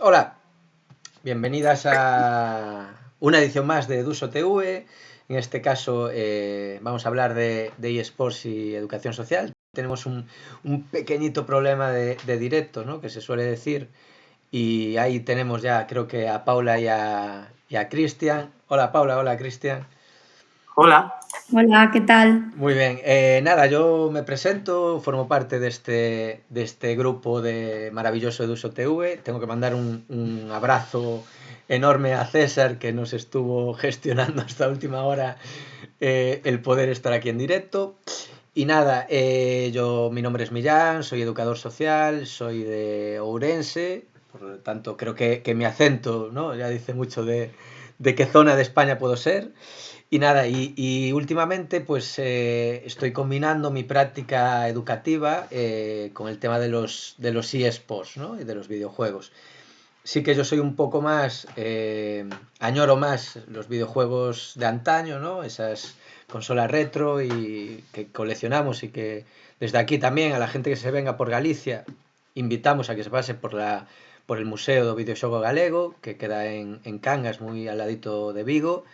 Hola, bienvenidas a una edición más de Duso TV. En este caso vamos a hablar de eSports y educación social. Tenemos un pequeñito problema de directo, ¿no? Que se suele decir. Y ahí tenemos ya, creo que a Paula y a Cristian. Hola Paula, hola Cristian. Hola. Hola, ¿qué tal? Muy bien, nada, yo me presento, formo parte de este grupo de maravilloso de Uso TV. Tengo que mandar un abrazo enorme a César, que nos estuvo gestionando hasta última hora el poder estar aquí en directo. Y nada, mi nombre es Millán, soy educador social, soy de Ourense, por lo tanto creo que mi acento, ¿no? Ya dice mucho de qué zona de España puedo ser. Y nada, y últimamente pues estoy combinando mi práctica educativa con el tema de los eSports, ¿no? Y de los videojuegos. Sí que yo soy un poco más, añoro más los videojuegos de antaño, ¿no? Esas consolas retro y que coleccionamos y que desde aquí también a la gente que se venga por Galicia invitamos a que se pase por el Museo do Videoxogo Galego, que queda en Cangas, muy al ladito de Vigo.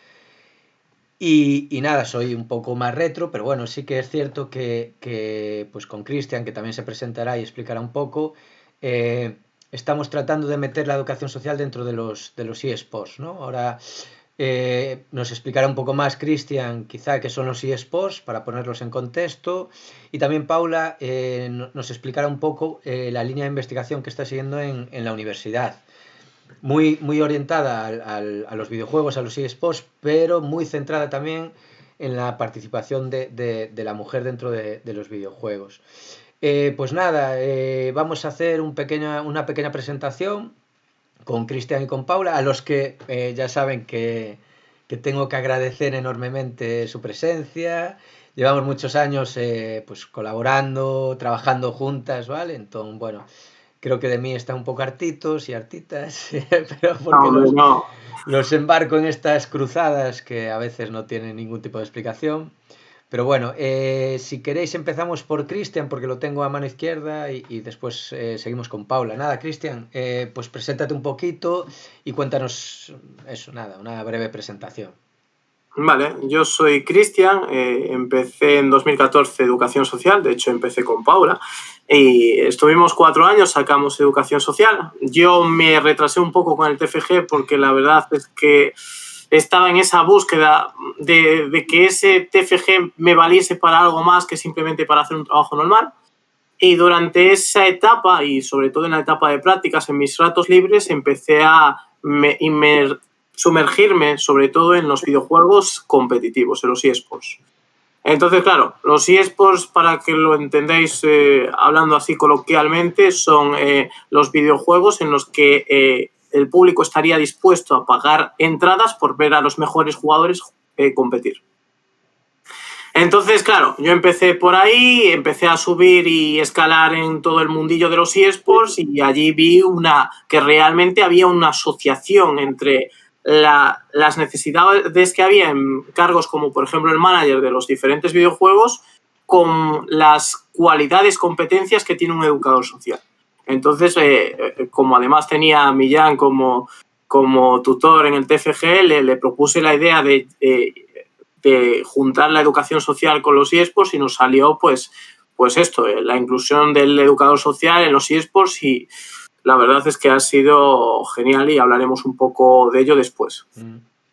Y nada, soy un poco más retro, pero bueno, sí que es cierto que, pues con Cristian, que también se presentará y explicará un poco, estamos tratando de meter la educación social dentro de los eSports, ¿no? Ahora nos explicará un poco más Cristian, quizá, qué son los eSports, para ponerlos en contexto, y también Paula nos explicará un poco la línea de investigación que está siguiendo en la universidad muy, muy orientada a los videojuegos, a los eSports, pero muy centrada también en la participación de la mujer dentro de los videojuegos. Pues nada, vamos a hacer una pequeña presentación con Cristian y con Paula, a los que ya saben que tengo que agradecer enormemente su presencia. Llevamos muchos años pues colaborando, trabajando juntas, ¿vale? Entonces, bueno, creo que de mí están un poco hartitos y hartitas, pero No, porque hombre, no. los embarco en estas cruzadas que a veces no tienen ningún tipo de explicación. Pero bueno, si queréis empezamos por Cristian, porque lo tengo a mano izquierda, y después seguimos con Paula. Nada, Cristian, pues preséntate un poquito y cuéntanos eso, nada, una breve presentación. Vale, yo soy Cristian, empecé en 2014 Educación Social, de hecho empecé con Paula, y estuvimos 4 años, sacamos Educación Social. Yo me retrasé un poco con el TFG porque la verdad es que estaba en esa búsqueda de que ese TFG me valiese para algo más que simplemente para hacer un trabajo normal. Y durante esa etapa, y sobre todo en la etapa de prácticas, en mis ratos libres, empecé a sumergirme sobre todo en los videojuegos competitivos, en los eSports. Entonces, claro, los eSports, para que lo entendáis hablando así coloquialmente, son los videojuegos en los que el público estaría dispuesto a pagar entradas por ver a los mejores jugadores competir. Entonces, claro, yo empecé por ahí, empecé a subir y escalar en todo el mundillo de los eSports y allí vi que realmente había una asociación entre las necesidades que había en cargos como, por ejemplo, el manager de los diferentes videojuegos con las cualidades, competencias que tiene un educador social. Entonces, como además tenía a Millán como tutor en el TFG, le propuse la idea de juntar la educación social con los eSports y nos salió pues esto, la inclusión del educador social en los eSports, y la verdad es que ha sido genial y hablaremos un poco de ello después.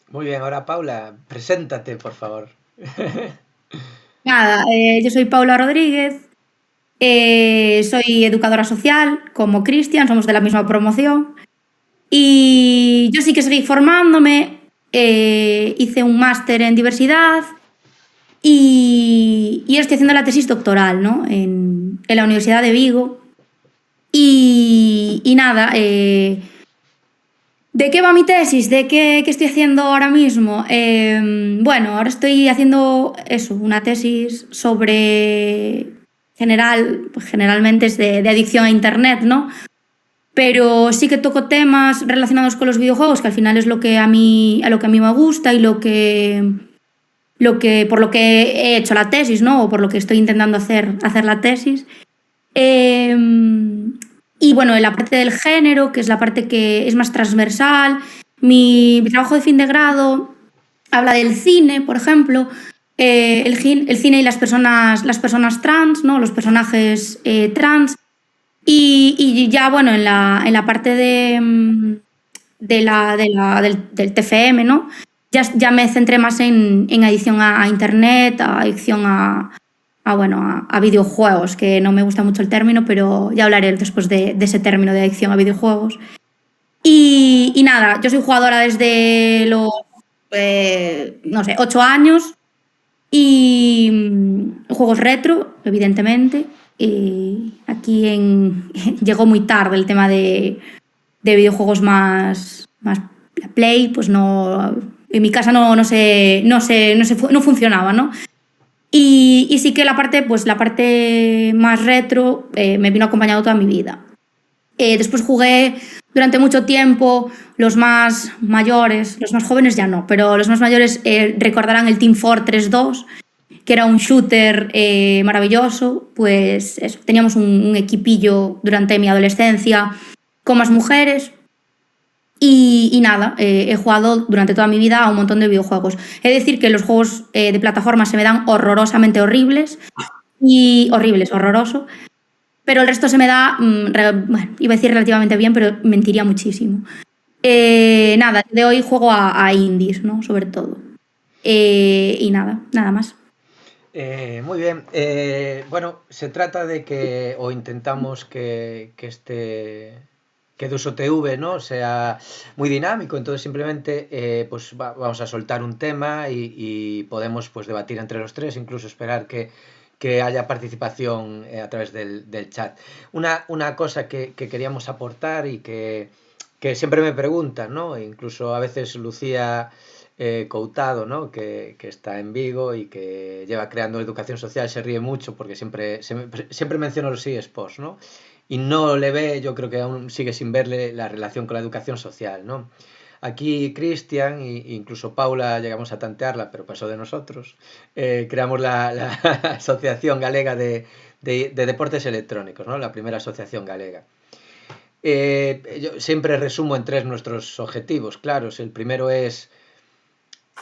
Muy bien, ahora Paula, preséntate, por favor. Nada, yo soy Paula Rodríguez, soy educadora social, como Cristian, somos de la misma promoción. Y yo sí que seguí formándome, hice un máster en diversidad y estoy haciendo la tesis doctoral, ¿no? en la Universidad de Vigo. Y nada, ¿de qué va mi tesis? ¿De qué estoy haciendo ahora mismo? Bueno, ahora estoy haciendo eso, una tesis sobre generalmente es de adicción a Internet, ¿no? Pero sí que toco temas relacionados con los videojuegos, que al final es lo que a mí me gusta y por lo que he hecho la tesis, ¿no? O por lo que estoy intentando hacer la tesis. Y bueno, en la parte del género, que es la parte que es más transversal, mi trabajo de fin de grado habla del cine, por ejemplo, el cine y las personas trans, ¿no? Los personajes trans. Y ya, bueno, en la parte del TFM, ¿no? Ya me centré más en adicción a Internet, a adicción a videojuegos, que no me gusta mucho el término, pero ya hablaré después de ese término de adicción a videojuegos. Y nada, yo soy jugadora desde los, no sé, 8 años y juegos retro, evidentemente. Aquí llegó muy tarde el tema de videojuegos más la Play, pues no, en mi casa no funcionaba, ¿no? Y sí que la parte más retro me vino acompañado toda mi vida. Después jugué durante mucho tiempo los más mayores, los más jóvenes ya no, pero los más mayores recordarán el Team Fortress 2, que era un shooter maravilloso. Pues eso, teníamos un equipillo durante mi adolescencia con más mujeres. Y nada, he jugado durante toda mi vida a un montón de videojuegos. He de decir que los juegos de plataforma se me dan horrorosamente horribles. Horroroso. Pero el resto se me da, bueno, iba a decir relativamente bien, pero mentiría muchísimo. Nada, de hoy juego a indies, ¿no? Sobre todo. Y nada más. Muy bien. Bueno, se trata de que, o intentamos que Duso TV, ¿no? sea muy dinámico, entonces simplemente pues vamos a soltar un tema y podemos pues debatir entre los tres, incluso esperar que haya participación a través del chat. Una cosa que queríamos aportar y que siempre me preguntan, ¿no? Incluso a veces Lucía Coutado, ¿no? que está en Vigo y que lleva creando educación social, se ríe mucho porque siempre menciono los eSports, ¿no? Y no le ve, yo creo que aún sigue sin verle la relación con la educación social, ¿no? Aquí Cristian e incluso Paula llegamos a tantearla, pero pasó de nosotros. Creamos la Asociación Galega de Deportes Electrónicos, ¿no? La primera asociación galega. Yo siempre resumo en tres nuestros objetivos claros. El primero es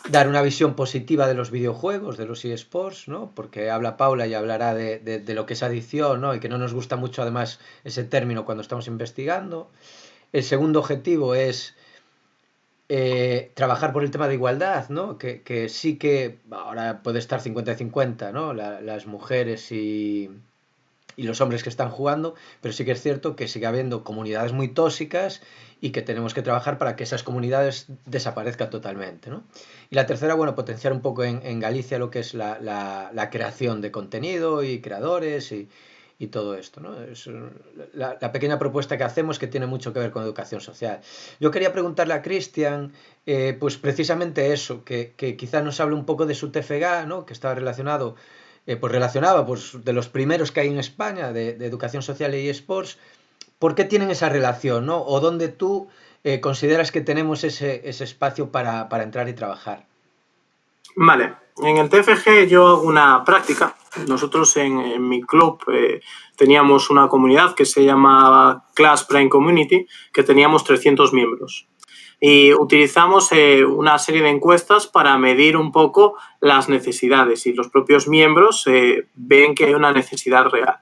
dar una visión positiva de los videojuegos, de los eSports, ¿no? Porque habla Paula y hablará de lo que es adicción, ¿no? Y que no nos gusta mucho además ese término cuando estamos investigando. El segundo objetivo es trabajar por el tema de igualdad, ¿no? Que sí que ahora puede estar 50 y 50, ¿no? Las mujeres y los hombres que están jugando, pero sí que es cierto que sigue habiendo comunidades muy tóxicas y que tenemos que trabajar para que esas comunidades desaparezcan totalmente, ¿no? Y la tercera, bueno, potenciar un poco en Galicia lo que es la creación de contenido y creadores y todo esto, ¿no? Es la pequeña propuesta que hacemos, que tiene mucho que ver con educación social. Yo quería preguntarle a Cristian, pues precisamente eso, que quizás nos hable un poco de su TFG, ¿no? Que estaba relacionado, pues relacionaba pues, de los primeros que hay en España de educación social y eSports. ¿Por qué tienen esa relación, ¿no? O dónde tú consideras que tenemos ese espacio para entrar y trabajar. Vale, en el TFG yo hago una práctica. Nosotros en mi club teníamos una comunidad que se llamaba Class Prime Community, que teníamos 300 miembros. Y utilizamos una serie de encuestas para medir un poco las necesidades, y los propios miembros ven que hay una necesidad real.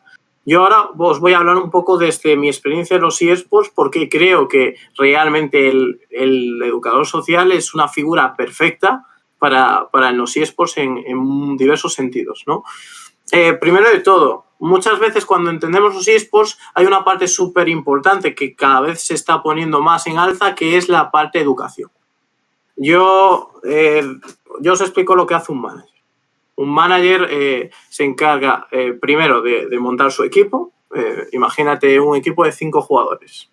Yo ahora os voy a hablar un poco desde mi experiencia en los eSports, porque creo que realmente el educador social es una figura perfecta para los eSports en diversos sentidos, ¿no? Primero de todo, muchas veces cuando entendemos los eSports hay una parte súper importante que cada vez se está poniendo más en alza, que es la parte de educación. Yo os explico lo que hace un manager. Un manager se encarga primero de montar su equipo. Imagínate un equipo de 5 jugadores,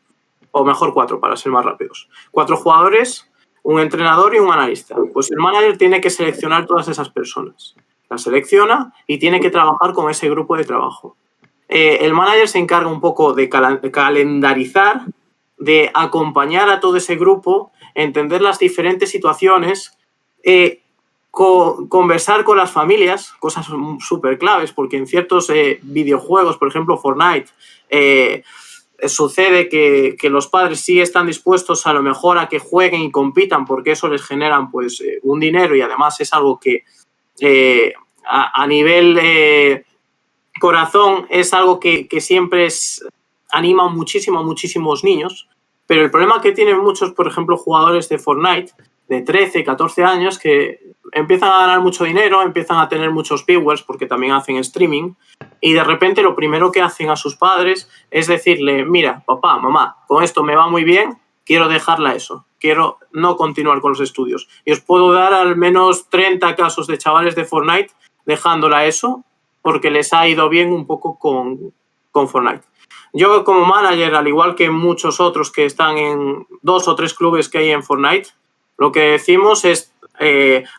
o mejor 4 para ser más rápidos. 4 jugadores, un entrenador y un analista. Pues el manager tiene que seleccionar todas esas personas. Las selecciona y tiene que trabajar con ese grupo de trabajo. El manager se encarga un poco de calendarizar, de acompañar a todo ese grupo, entender las diferentes situaciones, conversar con las familias, cosas súper claves, porque en ciertos videojuegos, por ejemplo Fortnite, sucede que los padres sí están dispuestos a lo mejor a que jueguen y compitan porque eso les generan pues un dinero y además es algo que a nivel corazón es algo que siempre anima muchísimo a muchísimos niños, pero el problema que tienen muchos, por ejemplo, jugadores de Fortnite de 13, 14 años que empiezan a ganar mucho dinero, empiezan a tener muchos viewers porque también hacen streaming y de repente lo primero que hacen a sus padres es decirle, mira, papá, mamá, con esto me va muy bien, quiero dejarla eso, quiero no continuar con los estudios. Y os puedo dar al menos 30 casos de chavales de Fortnite dejándola eso porque les ha ido bien un poco con Fortnite. Yo como manager, al igual que muchos otros que están en 2 o 3 clubes que hay en Fortnite, lo que decimos es,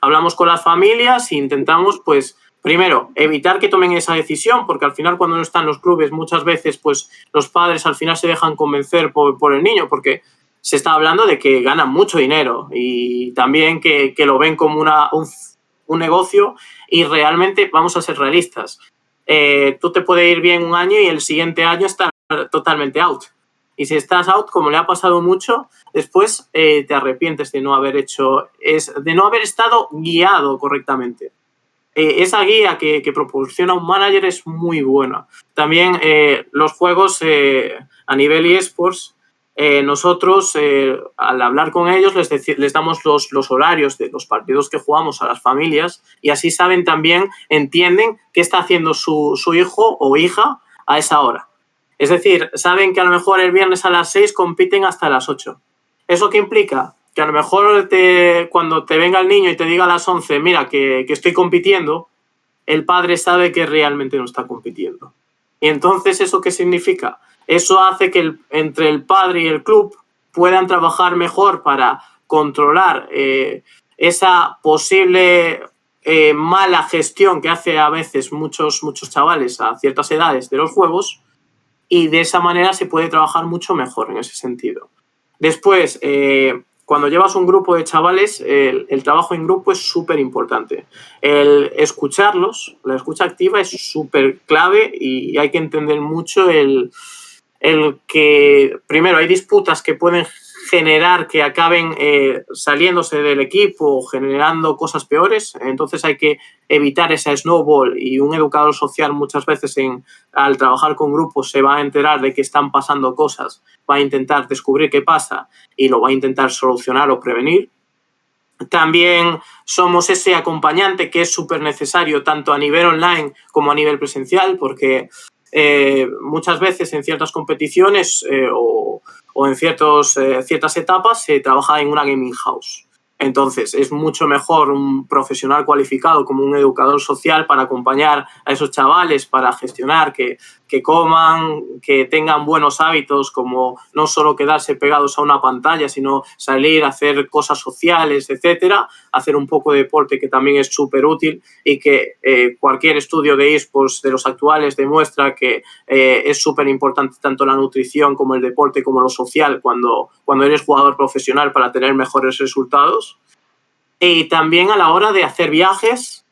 hablamos con las familias e intentamos, pues, primero, evitar que tomen esa decisión, porque al final cuando no están los clubes, muchas veces, pues, los padres al final se dejan convencer por el niño, porque se está hablando de que ganan mucho dinero y también que lo ven como un negocio y realmente vamos a ser realistas. Tú te puede ir bien un año y el siguiente año estar totalmente out. Y si estás out, como le ha pasado mucho, después te arrepientes de no haber estado guiado correctamente. Esa guía que proporciona un manager es muy buena. También los juegos a nivel eSports, nosotros al hablar con ellos les damos los horarios de los partidos que jugamos a las familias y así saben también, entienden qué está haciendo su hijo o hija a esa hora. Es decir, saben que a lo mejor el viernes a las 6 compiten hasta las 8. ¿Eso qué implica? Que a lo mejor cuando te venga el niño y te diga a las 11, mira, que estoy compitiendo, el padre sabe que realmente no está compitiendo. Y entonces, ¿eso qué significa? Eso hace que entre el padre y el club puedan trabajar mejor para controlar esa posible mala gestión que hace a veces muchos chavales a ciertas edades de los juegos y de esa manera se puede trabajar mucho mejor en ese sentido. Después, cuando llevas un grupo de chavales, el trabajo en grupo es súper importante. El escucharlos, la escucha activa es súper clave y hay que entender mucho el que, primero, hay disputas que pueden generar que acaben saliéndose del equipo o generando cosas peores, entonces hay que evitar esa snowball y un educador social muchas veces al trabajar con grupos se va a enterar de que están pasando cosas, va a intentar descubrir qué pasa y lo va a intentar solucionar o prevenir. También somos ese acompañante que es súper necesario tanto a nivel online como a nivel presencial porque muchas veces en ciertas competiciones o en ciertas etapas se trabaja en una gaming house. Entonces, es mucho mejor un profesional cualificado como un educador social para acompañar a esos chavales, para gestionar que coman, que tengan buenos hábitos, como no solo quedarse pegados a una pantalla, sino salir a hacer cosas sociales, etcétera, hacer un poco de deporte que también es súper útil y que cualquier estudio de eSports de los actuales demuestra que es súper importante tanto la nutrición como el deporte como lo social cuando eres jugador profesional para tener mejores resultados. Y también a la hora de hacer viajes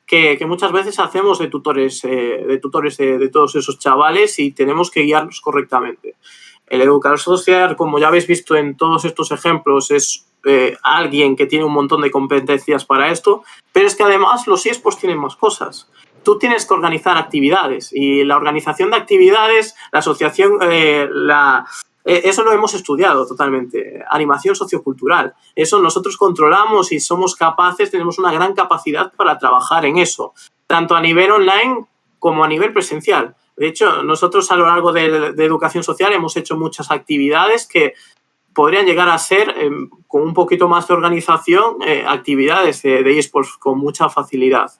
que muchas veces hacemos de tutores de todos esos chavales y tenemos que guiarlos correctamente. El educador social, como ya habéis visto en todos estos ejemplos, es alguien que tiene un montón de competencias para esto, pero es que además los eSports tienen más cosas. Tú tienes que organizar actividades y la organización de actividades, la asociación, eso lo hemos estudiado totalmente. Animación sociocultural. Eso nosotros controlamos y somos capaces, tenemos una gran capacidad para trabajar en eso, tanto a nivel online como a nivel presencial. De hecho, nosotros a lo largo de educación social hemos hecho muchas actividades que podrían llegar a ser, con un poquito más de organización, actividades de eSports con mucha facilidad.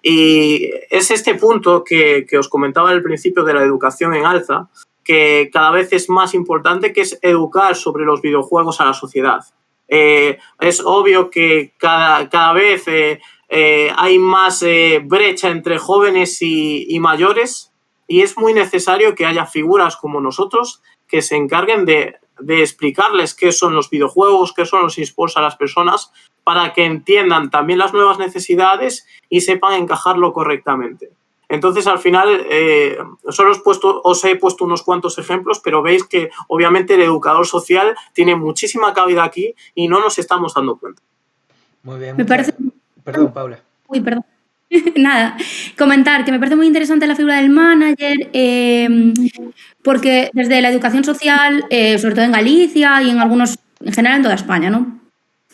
Y es este punto que os comentaba al principio de la educación en alza, que cada vez es más importante, que es educar sobre los videojuegos a la sociedad. Es obvio que cada vez hay más brecha entre jóvenes y mayores y es muy necesario que haya figuras como nosotros que se encarguen de explicarles qué son los videojuegos, qué son los eSports a las personas para que entiendan también las nuevas necesidades y sepan encajarlo correctamente. Entonces, al final, solo os he puesto unos cuantos ejemplos, pero veis que obviamente el educador social tiene muchísima cabida aquí y no nos estamos dando cuenta. Muy bien. Me parece... Perdón, Paula. Uy, perdón. Nada, comentar que me parece muy interesante la figura del manager, porque desde la educación social, sobre todo en Galicia y en general en toda España, ¿no?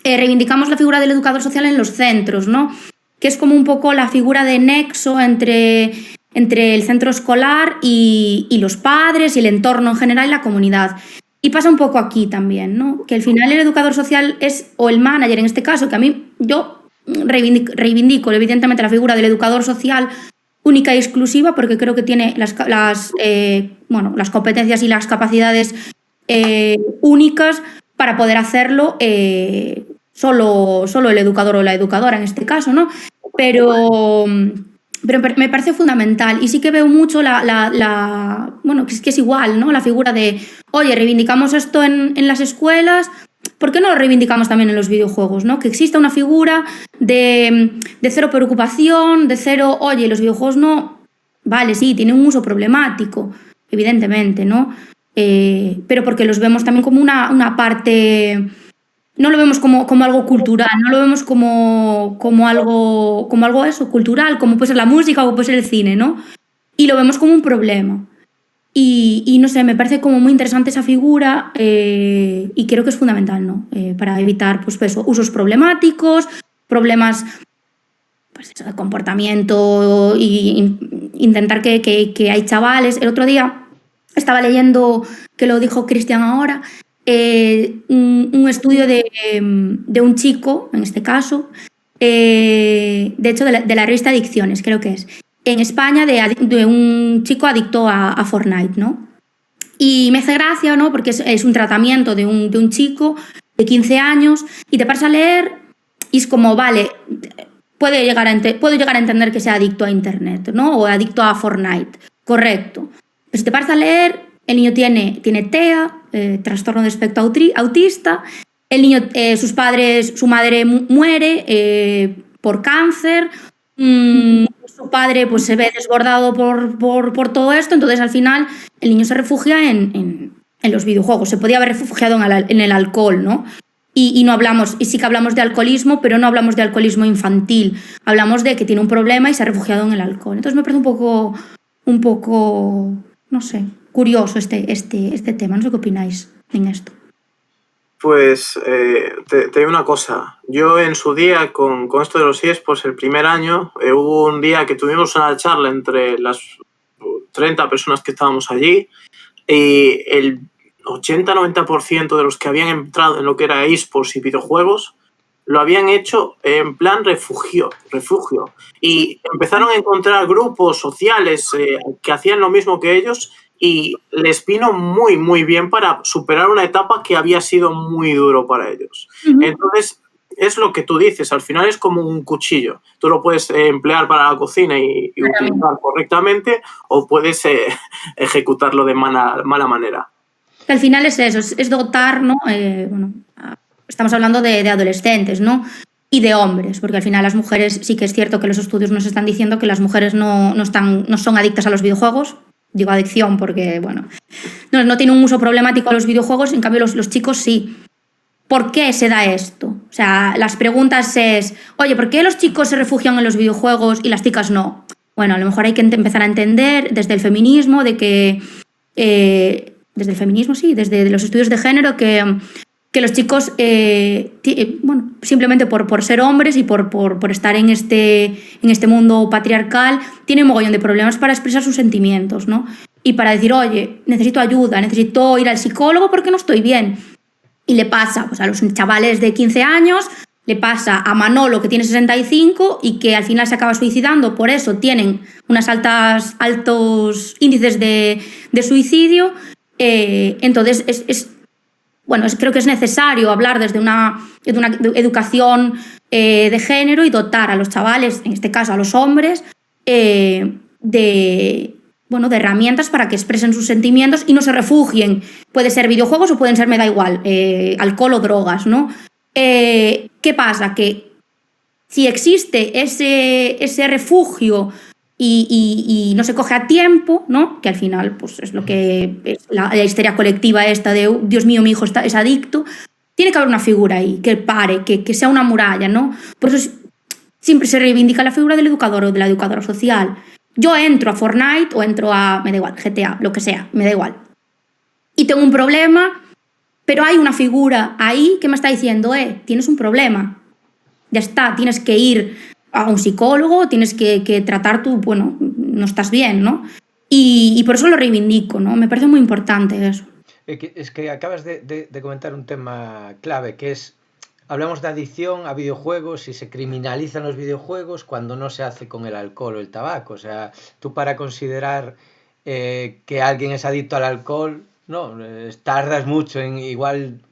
Reivindicamos la figura del educador social en los centros, ¿no? Que es como un poco la figura de nexo entre el centro escolar y los padres y el entorno en general y la comunidad. Y pasa un poco aquí también, ¿no? Que al final el educador social o el manager en este caso, que yo reivindico evidentemente la figura del educador social única y exclusiva porque creo que tiene las competencias y las capacidades únicas para poder hacerlo solo el educador o la educadora en este caso, ¿no? Pero me parece fundamental y sí que veo mucho que es igual, ¿no? La figura de, oye, reivindicamos esto en las escuelas, ¿por qué no lo reivindicamos también en los videojuegos, ¿no? Que exista una figura de cero preocupación, de cero, oye, los videojuegos no, vale, sí, tienen un uso problemático, evidentemente, ¿no? Pero porque los vemos también como una parte... No lo vemos como algo cultural, no lo vemos como algo eso, cultural, como puede ser la música o puede ser el cine, ¿no? Y lo vemos como un problema. Y no sé, me parece como muy interesante esa figura y creo que es fundamental, ¿no? Para evitar pues eso, usos problemáticos, problemas pues eso, de comportamiento e intentar que hay chavales. El otro día estaba leyendo, que lo dijo Cristian ahora, un estudio de un chico, en este caso, de hecho de la revista Adicciones, creo que es, en España, de un chico adicto a Fortnite, ¿no? Y me hace gracia, ¿no? Porque es un tratamiento de un chico de 15 años y te paras a leer y es como, vale, puedo llegar a entender que sea adicto a Internet, ¿no? O adicto a Fortnite, correcto. Pero si te paras a leer, el niño tiene TEA, trastorno de espectro autista, el niño, su madre muere por cáncer, su padre pues se ve desbordado por todo esto, entonces al final el niño se refugia en los videojuegos. Se podía haber refugiado en el alcohol, ¿no? Y no hablamos, y sí que hablamos de alcoholismo, pero no hablamos de alcoholismo infantil. Hablamos de que tiene un problema y se ha refugiado en el alcohol. Entonces me parece un poco, no sé, curioso este tema. No sé qué opináis en esto. Pues te digo una cosa. Yo en su día, con esto de los eSports, el primer año, hubo un día que tuvimos una charla entre las 30 personas que estábamos allí y el 80-90% de los que habían entrado en lo que era eSports y videojuegos lo habían hecho en plan refugio. Y empezaron a encontrar grupos sociales que hacían lo mismo que ellos y les vino muy, muy bien para superar una etapa que había sido muy duro para ellos. Uh-huh. Entonces, es lo que tú dices, al final es como un cuchillo. Tú lo puedes emplear para la cocina y utilizar correctamente o puedes ejecutarlo de mala manera. Al final es eso, es dotar, ¿no? Estamos hablando de adolescentes, ¿no? Y de hombres, porque al final las mujeres, sí que es cierto que los estudios nos están diciendo que las mujeres no son adictas a los videojuegos. Digo adicción porque, bueno, no tiene un uso problemático a los videojuegos, en cambio los chicos sí. ¿Por qué se da esto? O sea, las preguntas es, oye, ¿por qué los chicos se refugian en los videojuegos y las chicas no? Bueno, a lo mejor hay que empezar a entender desde el feminismo, desde el feminismo, sí, desde los estudios de género, que los chicos, bueno, simplemente por ser hombres y por estar en este mundo patriarcal, tienen un mogollón de problemas para expresar sus sentimientos, ¿no? Y para decir, oye, necesito ayuda, necesito ir al psicólogo porque no estoy bien. Y le pasa pues, a los chavales de 15 años, le pasa a Manolo que tiene 65 y que al final se acaba suicidando, por eso tienen unos altos índices de suicidio. Entonces, creo que es necesario hablar desde una educación de género y dotar a los chavales, en este caso a los hombres, de herramientas para que expresen sus sentimientos y no se refugien. Puede ser videojuegos o pueden ser, me da igual, alcohol o drogas, ¿no? ¿Qué pasa? Que si existe ese refugio y no se coge a tiempo, ¿no? Que al final pues es lo que es la histeria colectiva esta de Dios mío, mi hijo es adicto. Tiene que haber una figura ahí que pare, que sea una muralla, ¿no? Por eso siempre se reivindica la figura del educador o de la educadora social. Yo entro a Fortnite o entro a, me da igual, GTA, lo que sea, me da igual. Y tengo un problema, pero hay una figura ahí que me está diciendo, tienes un problema. Ya está, tienes que ir a un psicólogo, tienes que tratar tu, bueno, no estás bien, ¿no? Y por eso lo reivindico, ¿no? Me parece muy importante eso. Es que acabas de comentar un tema clave, que es, hablamos de adicción a videojuegos y se criminalizan los videojuegos cuando no se hace con el alcohol o el tabaco. O sea, tú para considerar que alguien es adicto al alcohol, no, tardas mucho en igual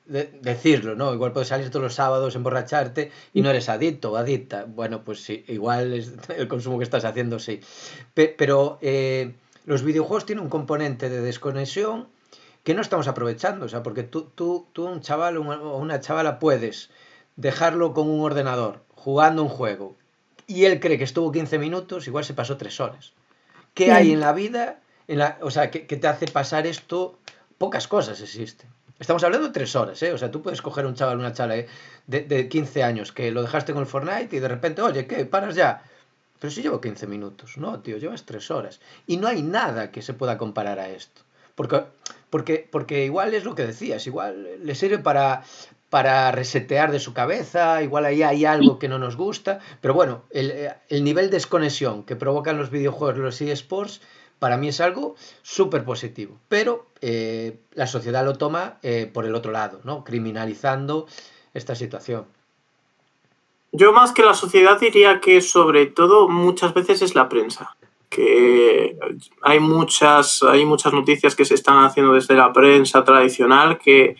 decirlo, ¿no? Igual puedes salir todos los sábados, emborracharte y no eres adicto o adicta. Bueno, pues sí, igual es el consumo que estás haciendo, sí. Pero los videojuegos tienen un componente de desconexión que no estamos aprovechando, o sea, porque tú un chaval o una chavala puedes dejarlo con un ordenador jugando un juego y él cree que estuvo 15 minutos, igual se pasó 3 horas. ¿Qué hay Claro. en la vida? O sea, que te hace pasar esto? Pocas cosas existen. Estamos hablando de 3 horas, ¿eh? O sea, tú puedes coger un chaval, una chala de 15 años que lo dejaste con el Fortnite y de repente, oye, ¿qué? ¿Paras ya? Pero si llevo 15 minutos. No, tío, llevas 3 horas. Y no hay nada que se pueda comparar a esto. Porque igual es lo que decías, igual le sirve para resetear de su cabeza, igual ahí hay algo que no nos gusta, pero bueno, el nivel de desconexión que provocan los videojuegos, los eSports, para mí es algo súper positivo, pero la sociedad lo toma por el otro lado, ¿no? Criminalizando esta situación. Yo más que la sociedad diría que sobre todo muchas veces es la prensa, que hay muchas noticias que se están haciendo desde la prensa tradicional que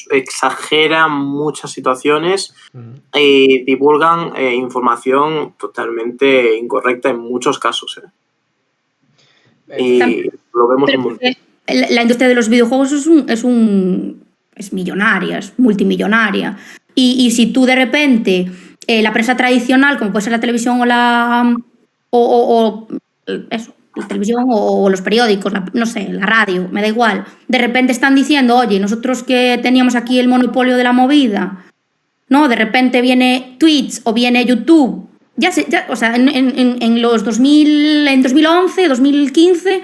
exageran muchas situaciones y divulgan información totalmente incorrecta en muchos casos. Y lo vemos Pero un montón. la industria de los videojuegos es millonaria, es multimillonaria. Y si tú de repente, la prensa tradicional, como puede ser la televisión eso, la televisión o los periódicos, no sé, la radio, me da igual, de repente están diciendo, oye, nosotros que teníamos aquí el monopolio de la movida, ¿no? De repente viene Twitch o viene YouTube. O sea, en los 2000, en 2011, 2015,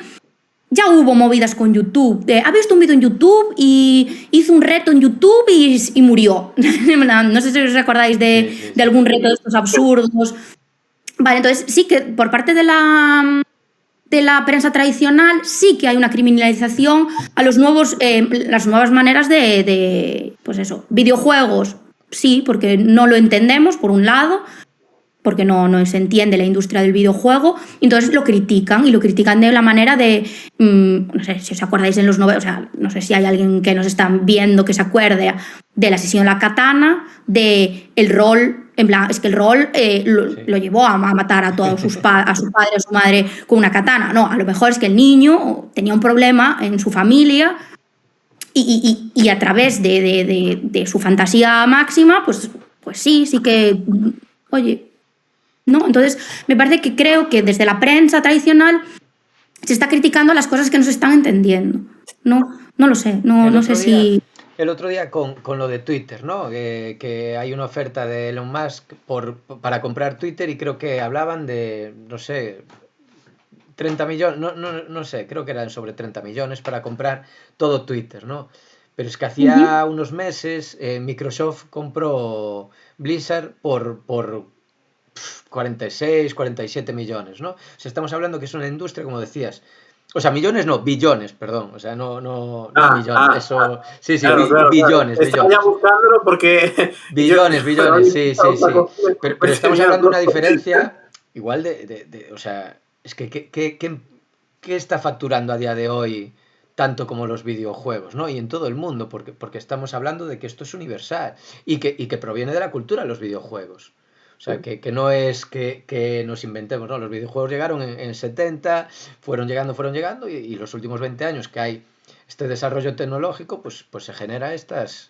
ya hubo movidas con YouTube. Ha visto un vídeo en YouTube y hizo un reto en YouTube y murió. No sé si os acordáis de algún reto de estos absurdos. Vale, entonces sí que por parte de la prensa tradicional sí que hay una criminalización a las nuevas maneras pues eso, videojuegos. Sí, porque no lo entendemos, por un lado, porque no se entiende la industria del videojuego, entonces lo critican, y lo critican de la manera de, no sé si os acordáis en los 90, o sea, no sé si hay alguien que nos está viendo que se acuerde del asesino de la katana, de el rol, en plan, es que el rol lo llevó a matar a todos a su padre, a su madre con una katana. No, a lo mejor es que el niño tenía un problema en su familia y a través de su fantasía máxima, pues sí que, oye, ¿no? Entonces, me parece que creo que desde la prensa tradicional se está criticando las cosas que no se están entendiendo. No lo sé, no sé si... El otro día con lo de Twitter, ¿no? Que hay una oferta de Elon Musk para comprar Twitter y creo que hablaban de, no sé, 30 millones, no sé, creo que eran sobre 30 millones para comprar todo Twitter, ¿no? Pero es que hacía unos meses Microsoft compró Blizzard por 46, 47 millones, ¿no? O sea, estamos hablando que es una industria, como decías. O sea, millones no, billones, perdón. O sea, no millones. Eso, sí, Claro. billones, Estaba ya buscándolo porque... billones, sí. Pero estamos hablando de una diferencia igual o sea, es que ¿qué está facturando a día de hoy tanto como los videojuegos, ¿no? Y en todo el mundo, porque estamos hablando de que esto es universal y que proviene de la cultura de los videojuegos. O sea, que no es que nos inventemos, ¿no? Los videojuegos llegaron en 70, fueron llegando y los últimos 20 años que hay este desarrollo tecnológico, pues se genera estas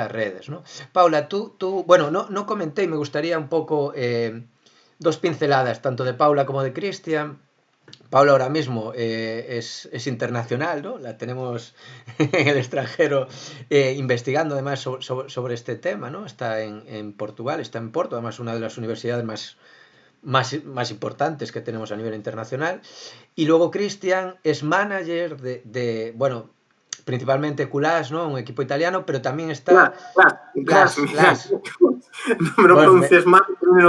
redes, ¿no? Paula, tú bueno, no comenté y me gustaría un poco dos pinceladas, tanto de Paula como de Cristian. Paula ahora mismo es internacional, ¿no? La tenemos en el extranjero investigando además sobre este tema, ¿no? Está en Portugal, está en Porto, además una de las universidades más importantes que tenemos a nivel internacional. Y luego Cristian es manager bueno, principalmente Culás, ¿no? Un equipo italiano, pero también está... Las. No me lo pronuncies mal.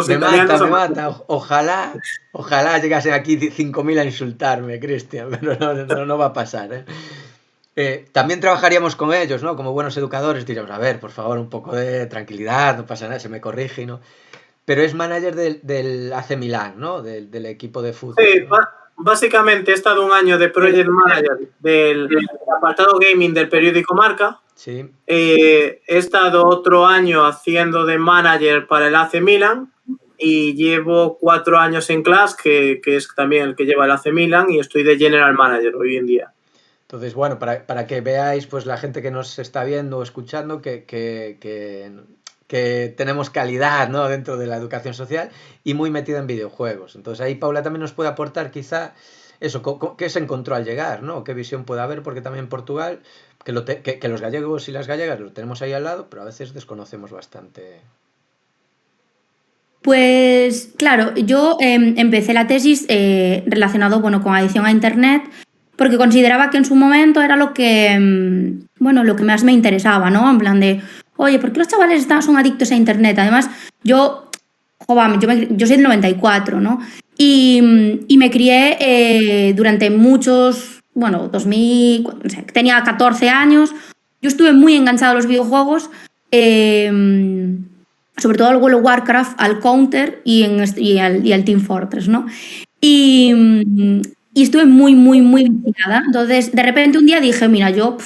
Me mata. Ojalá llegasen aquí 5.000 a insultarme, Cristian, pero no va a pasar, ¿eh? También trabajaríamos con ellos, ¿no? Como buenos educadores, diríamos, a ver, por favor, un poco de tranquilidad, no pasa nada, se me corrige, ¿no? Pero es manager del AC Milán, ¿no? Del equipo de fútbol. Sí, ¿no? Básicamente he estado un año de project manager del apartado gaming del periódico Marca. Sí. He estado otro año haciendo de manager para el AC Milan y llevo 4 años en Clash, que es también el que lleva el AC Milan, y estoy de general manager hoy en día. Entonces, bueno, para que veáis, pues la gente que nos está viendo o escuchando, que tenemos calidad, ¿no? Dentro de la educación social y muy metida en videojuegos. Entonces ahí Paula también nos puede aportar quizá eso, qué se encontró al llegar, ¿no? Qué visión puede haber, porque también en Portugal, que los gallegos y las gallegas lo tenemos ahí al lado, pero a veces desconocemos bastante. Pues claro, yo empecé la tesis relacionado, bueno, con adicción a Internet, porque consideraba que en su momento era lo que, bueno, lo que más me interesaba, ¿no? En plan de, oye, ¿por qué los chavales son adictos a Internet? Además, yo soy del 94, ¿no? Y me crié durante muchos, bueno, 2000, o sea, tenía 14 años, yo estuve muy enganchada a los videojuegos, sobre todo al World of Warcraft, al Counter y al Team Fortress, ¿no? Y estuve muy, muy, muy viciada. Entonces, de repente un día dije, mira, yo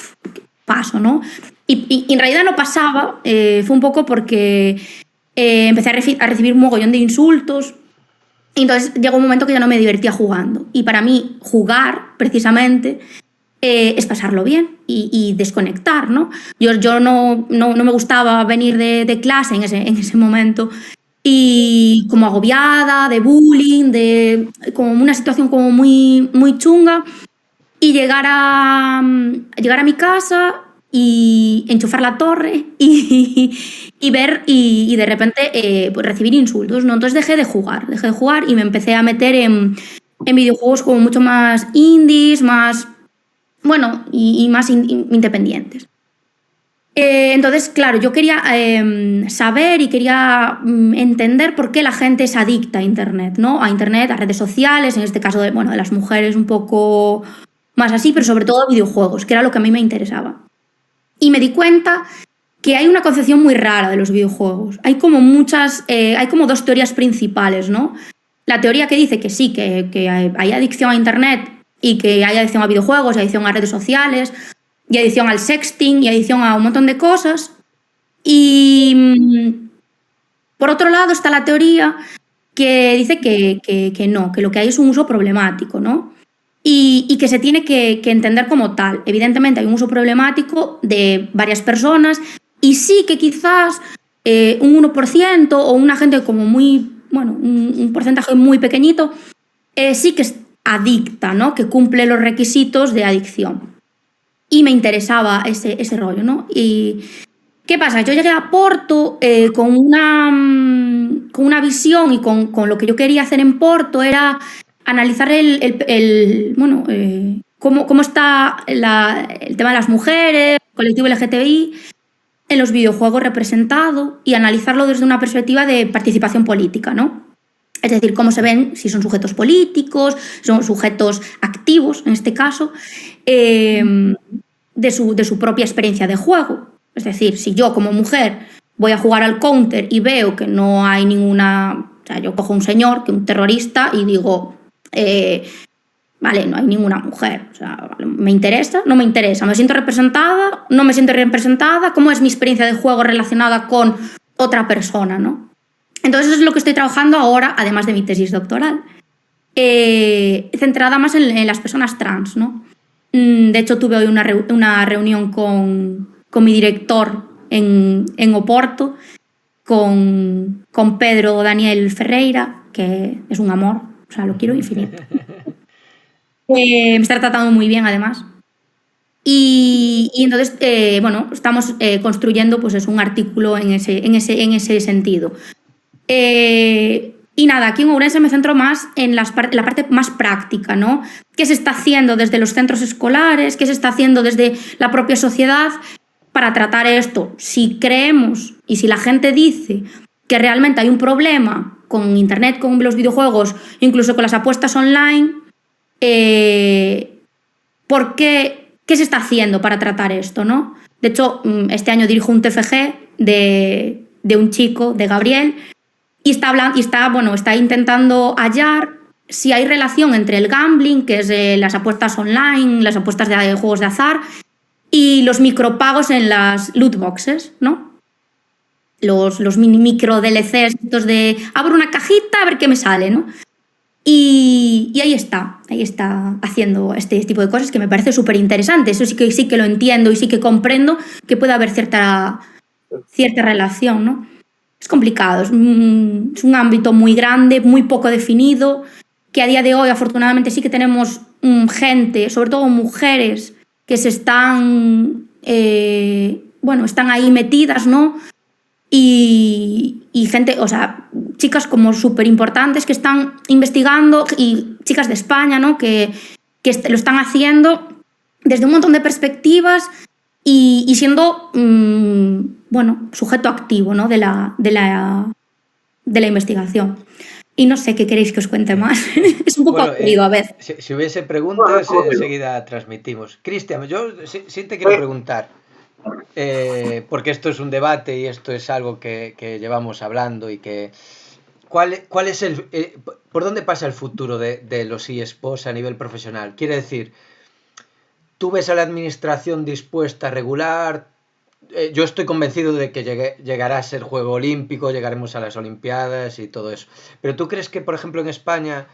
paso, ¿no? Y en realidad no pasaba, fue un poco porque empecé a recibir un mogollón de insultos. Y entonces llegó un momento que ya no me divertía jugando. Y para mí, jugar, precisamente, es pasarlo bien y desconectar, ¿no? Yo no me gustaba venir de clase en ese momento y como agobiada, de bullying, de como una situación como muy, muy chunga, y llegar a mi casa y enchufar la torre y ver y de repente pues recibir insultos, ¿no? Entonces dejé de jugar y me empecé a meter en videojuegos como mucho más indies, más, bueno, y más independientes. Entonces, claro, yo quería saber y quería entender por qué la gente es adicta a Internet, ¿no? A Internet, a redes sociales, en este caso de las mujeres un poco más así, pero sobre todo a videojuegos, que era lo que a mí me interesaba. Y me di cuenta que hay una concepción muy rara de los videojuegos. Hay como hay como dos teorías principales, ¿no? La teoría que dice que sí, que hay adicción a Internet y que hay adicción a videojuegos, y adicción a redes sociales, y adicción al sexting, y adicción a un montón de cosas. Y por otro lado está la teoría que dice que no, que lo que hay es un uso problemático, ¿no? Y que se tiene que entender como tal. Evidentemente hay un uso problemático de varias personas, y sí que quizás un 1% o una gente como muy, un porcentaje muy pequeñito, sí que es adicta, ¿no? Que cumple los requisitos de adicción. Y me interesaba ese rollo, ¿no? Y ¿qué pasa? Yo llegué a Porto con una visión, y con lo que yo quería hacer en Porto era analizar cómo está el tema de las mujeres, el colectivo LGTBI en los videojuegos representado, y analizarlo desde una perspectiva de participación política, ¿no? Es decir, cómo se ven, si son sujetos políticos, son sujetos activos, en este caso, de su propia experiencia de juego. Es decir, si yo como mujer voy a jugar al Counter y veo que no hay ninguna... O sea, yo cojo un señor, que es un terrorista, y digo, vale, no hay ninguna mujer. O sea, ¿me interesa? No me interesa. ¿Me siento representada? No me siento representada. ¿Cómo es mi experiencia de juego relacionada con otra persona, ¿no? Entonces eso es lo que estoy trabajando ahora, además de mi tesis doctoral, centrada más en las personas trans, ¿no? De hecho, tuve hoy una reunión con mi director en Oporto, con Pedro Daniel Ferreira, que es un amor, o sea, lo quiero infinito. Me está tratando muy bien, además. Y entonces, bueno, estamos construyendo pues un artículo en ese sentido. Y nada, aquí en Ourense me centro más en la parte más práctica, ¿no? ¿Qué se está haciendo desde los centros escolares? ¿Qué se está haciendo desde la propia sociedad para tratar esto? Si creemos y si la gente dice que realmente hay un problema con Internet, con los videojuegos, incluso con las apuestas online, ¿por qué? ¿Qué se está haciendo para tratar esto, no? De hecho, este año dirijo un TFG de un chico, de Gabriel, y está intentando hallar si hay relación entre el gambling, que es las apuestas online, las apuestas de juegos de azar, y los micropagos en las loot boxes, ¿no? Los micro DLCs, estos de abro una cajita a ver qué me sale, ¿no? Y ahí está haciendo este tipo de cosas que me parece súper interesante. Eso sí que lo entiendo y sí que comprendo que puede haber cierta relación, ¿no? Es complicado, es un ámbito muy grande, muy poco definido, que a día de hoy afortunadamente sí que tenemos gente, sobre todo mujeres, que se están ahí metidas, ¿no? Y gente, o sea, chicas como súper importantes que están investigando, y chicas de España, ¿no? Que lo están haciendo desde un montón de perspectivas y siendo, sujeto activo, ¿no? de la investigación. Y no sé qué queréis que os cuente más. Es un poco aburrido a veces. Si hubiese preguntas, enseguida transmitimos. Cristian, yo sí te quiero preguntar. Porque esto es un debate y esto es algo que llevamos hablando y que ¿cuál es por dónde pasa el futuro de los eSports a nivel profesional? Quiere decir, ¿tú ves a la administración dispuesta a regular? Yo estoy convencido de que llegará a ser juego olímpico, llegaremos a las Olimpiadas y todo eso. Pero ¿tú crees que, por ejemplo, en España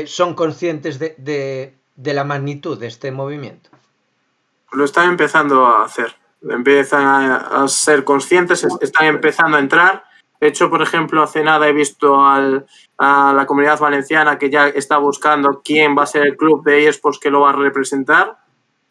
son conscientes de la magnitud de este movimiento? Lo están empezando a hacer. Empiezan a ser conscientes, están empezando a entrar. De hecho, por ejemplo, hace nada he visto a la Comunidad Valenciana que ya está buscando quién va a ser el club de eSports que lo va a representar.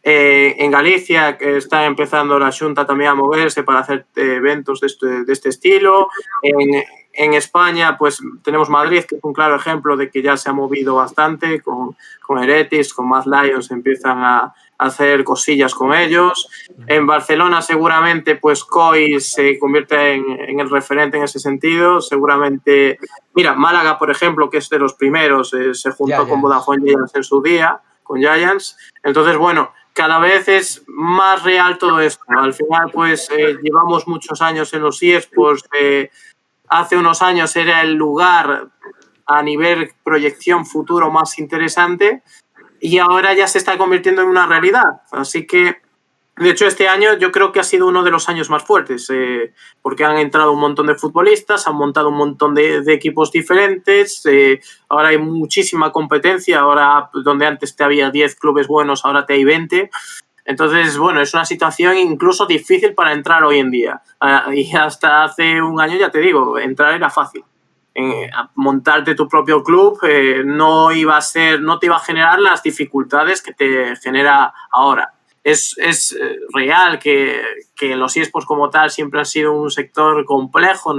En Galicia, que está empezando la Xunta también a moverse para hacer eventos de este estilo. En España, pues tenemos Madrid, que es un claro ejemplo de que ya se ha movido bastante con Heretics, con Mad Lions, empiezan a hacer cosillas con ellos. En Barcelona seguramente pues COI se convierte en el referente en ese sentido. Seguramente, mira, Málaga, por ejemplo, que es de los primeros, se juntó Giants con Vodafone Giants en su día, con Giants. Entonces, bueno, cada vez es más real todo esto. Al final, pues llevamos muchos años en los eSports. Hace unos años era el lugar a nivel proyección futuro más interesante y ahora ya se está convirtiendo en una realidad. Así que, de hecho, este año yo creo que ha sido uno de los años más fuertes porque han entrado un montón de futbolistas, han montado un montón de equipos diferentes, ahora hay muchísima competencia, ahora donde antes te había 10 clubes buenos, ahora te hay 20. Entonces, bueno, es una situación incluso difícil para entrar hoy en día. Y hasta hace un año, ya te digo, entrar era fácil. Montarte tu propio club no te iba a generar las dificultades que te genera ahora. Es real que los eSports como tal siempre han sido un sector complejo,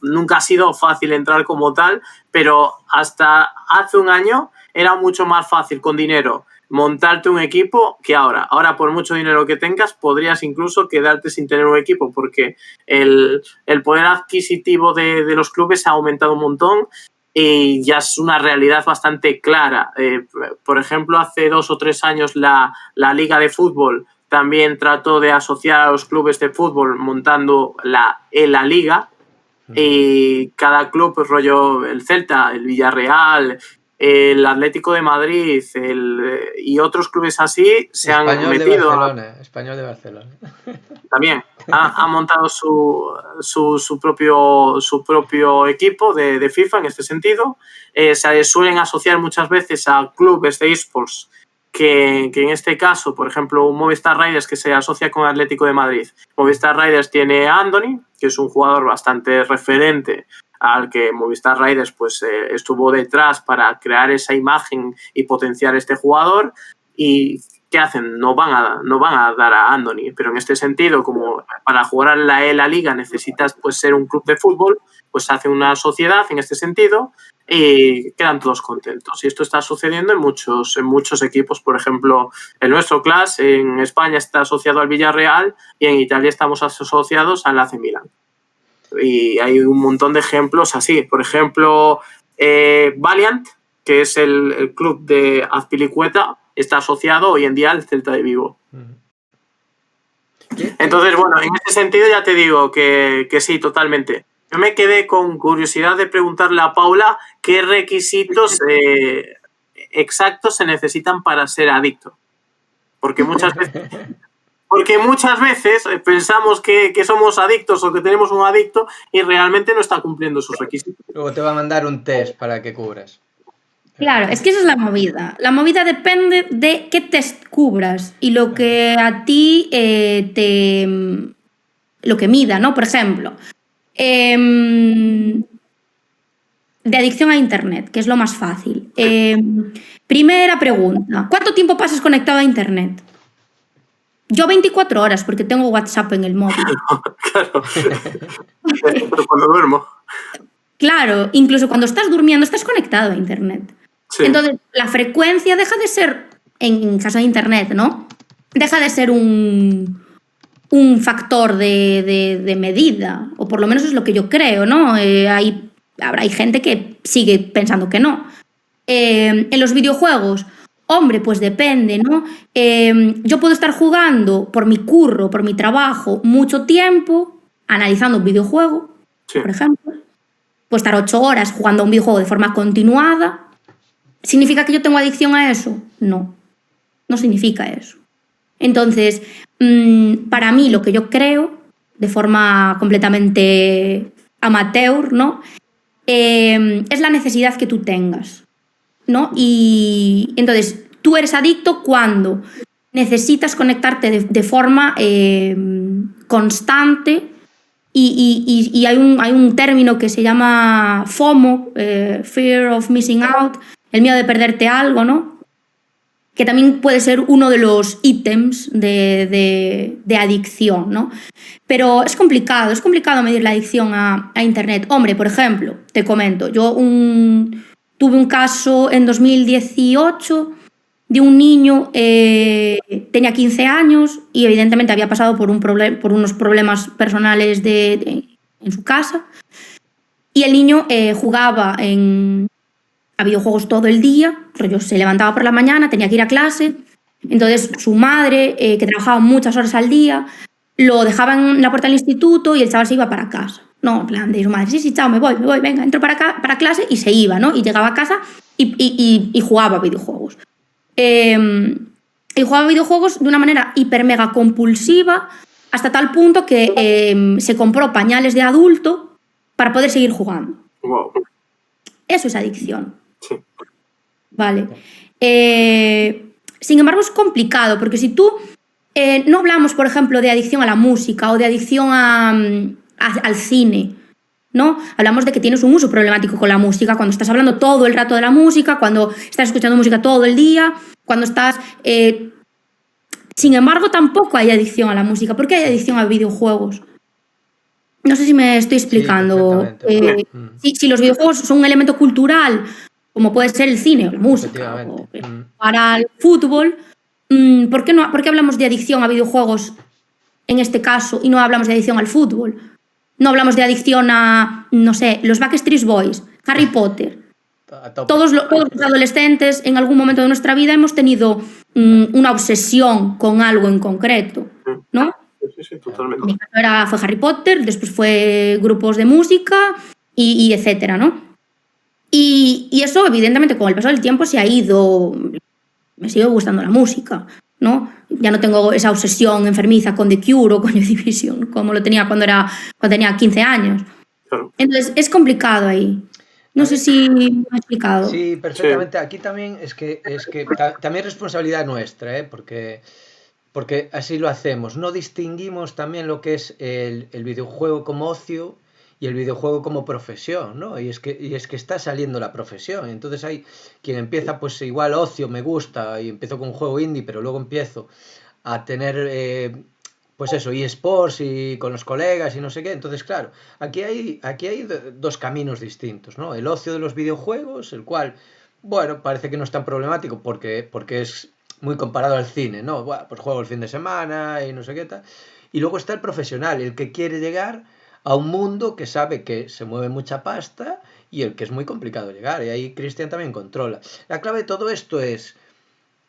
nunca ha sido fácil entrar como tal, pero hasta hace un año era mucho más fácil con dinero montarte un equipo que ahora. Ahora, por mucho dinero que tengas, podrías incluso quedarte sin tener un equipo porque el poder adquisitivo de los clubes ha aumentado un montón y ya es una realidad bastante clara. Por ejemplo, hace 2 o 3 años la Liga de Fútbol también trató de asociar a los clubes de fútbol montando la Liga y cada club, pues rollo el Celta, el Villarreal, el Atlético de Madrid y otros clubes así se han metido. Español de Barcelona. También ha montado su propio equipo de FIFA en este sentido. Se suelen asociar muchas veces a clubes de eSports que en este caso, por ejemplo, un Movistar Riders que se asocia con Atlético de Madrid. Movistar Riders tiene a Andoni, que es un jugador bastante referente al que Movistar Riders pues estuvo detrás para crear esa imagen y potenciar este jugador. Y ¿qué hacen? No van a dar a Andoni, pero en este sentido, como para jugar en la Liga necesitas pues ser un club de fútbol, pues hace una sociedad en este sentido y quedan todos contentos. Y esto está sucediendo en muchos equipos. Por ejemplo, el nuestro Clash en España está asociado al Villarreal y en Italia estamos asociados al AC Milan. Y hay un montón de ejemplos así. Por ejemplo, Valiant, que es el club de Azpilicueta, está asociado hoy en día al Celta de Vigo. Entonces, bueno, en este sentido ya te digo que sí, totalmente. Yo me quedé con curiosidad de preguntarle a Paula qué requisitos exactos se necesitan para ser adicto. Porque muchas veces pensamos que somos adictos o que tenemos un adicto y realmente no está cumpliendo sus requisitos. Luego te va a mandar un test para que cubras. Claro, es que esa es la movida. La movida depende de qué test cubras y lo que a ti lo que mida, ¿no? Por ejemplo, de adicción a Internet, que es lo más fácil. Primera pregunta, ¿cuánto tiempo pasas conectado a Internet? Yo 24 horas, porque tengo WhatsApp en el móvil. Claro. Pero cuando duermo. Claro, incluso cuando estás durmiendo estás conectado a Internet. Sí. Entonces, la frecuencia deja de ser, en caso de Internet, ¿no? Deja de ser un factor de medida, o por lo menos es lo que yo creo, ¿no? Hay gente que sigue pensando que no. En los videojuegos, hombre, pues depende, ¿no? Yo puedo estar jugando por mi curro, por mi trabajo, mucho tiempo, analizando un videojuego, sí. Por ejemplo. Puedo estar 8 horas jugando a un videojuego de forma continuada. ¿Significa que yo tengo adicción a eso? No, no significa eso. Entonces, para mí lo que yo creo, de forma completamente amateur, ¿no? Es la necesidad que tú tengas, ¿no? Y entonces, tú eres adicto cuando necesitas conectarte de forma constante y hay un término que se llama FOMO, Fear of Missing Out, el miedo de perderte algo, ¿no? Que también puede ser uno de los ítems de adicción, ¿no? Pero es complicado medir la adicción a Internet. Hombre, por ejemplo, te comento, yo tuve un caso en 2018 de un niño, tenía 15 años y evidentemente había pasado por unos problemas personales en su casa, y el niño jugaba a videojuegos todo el día, rollo, se levantaba por la mañana, tenía que ir a clase, entonces su madre, que trabajaba muchas horas al día, lo dejaba en la puerta del instituto y el chaval se iba para casa. No, en plan de su madre, sí, chao, me voy, venga, entro para clase, y se iba, ¿no? Y llegaba a casa y jugaba a videojuegos. Y jugaba a videojuegos de una manera hiper mega compulsiva, hasta tal punto que se compró pañales de adulto para poder seguir jugando. Wow. Eso es adicción. Sí. Vale. Sin embargo, es complicado, porque si tú no hablamos, por ejemplo, de adicción a la música o de adicción al cine, ¿no? Hablamos de que tienes un uso problemático con la música, cuando estás hablando todo el rato de la música, cuando estás escuchando música todo el día, cuando estás... Sin embargo, tampoco hay adicción a la música. ¿Por qué hay adicción a videojuegos? No sé si me estoy explicando. Si los videojuegos son un elemento cultural, como puede ser el cine o la música, o para el fútbol, ¿por qué hablamos de adicción a videojuegos en este caso y no hablamos de adicción al fútbol? No hablamos de adicción a, no sé, los Backstreet Boys, Harry Potter. Todos los adolescentes en algún momento de nuestra vida hemos tenido una obsesión con algo en concreto, ¿no? Sí, totalmente. En mi caso fue Harry Potter, después fue grupos de música y etcétera, ¿no? Y eso, evidentemente, con el paso del tiempo se ha ido. Me sigue gustando la música, ¿no? Ya no tengo esa obsesión enfermiza con The Cure o con Joy Division, como lo tenía cuando tenía 15 años. Claro. Entonces, es complicado ahí. No sé si me he explicado. Sí, perfectamente. Sí. Aquí también es que también es responsabilidad nuestra, porque así lo hacemos. No distinguimos también lo que es el videojuego como ocio y el videojuego como profesión, ¿no? Y es que está saliendo la profesión. Entonces hay quien empieza, pues igual ocio, me gusta, y empiezo con un juego indie, pero luego empiezo a tener, pues eso, eSports y con los colegas y no sé qué. Entonces, claro, aquí hay dos caminos distintos, ¿no? El ocio de los videojuegos, el cual, bueno, parece que no es tan problemático porque es muy comparado al cine, ¿no? Bueno, pues juego el fin de semana y no sé qué tal. Y luego está el profesional, el que quiere llegar a un mundo que sabe que se mueve mucha pasta y el que es muy complicado llegar. Y ahí Cristian también controla. La clave de todo esto es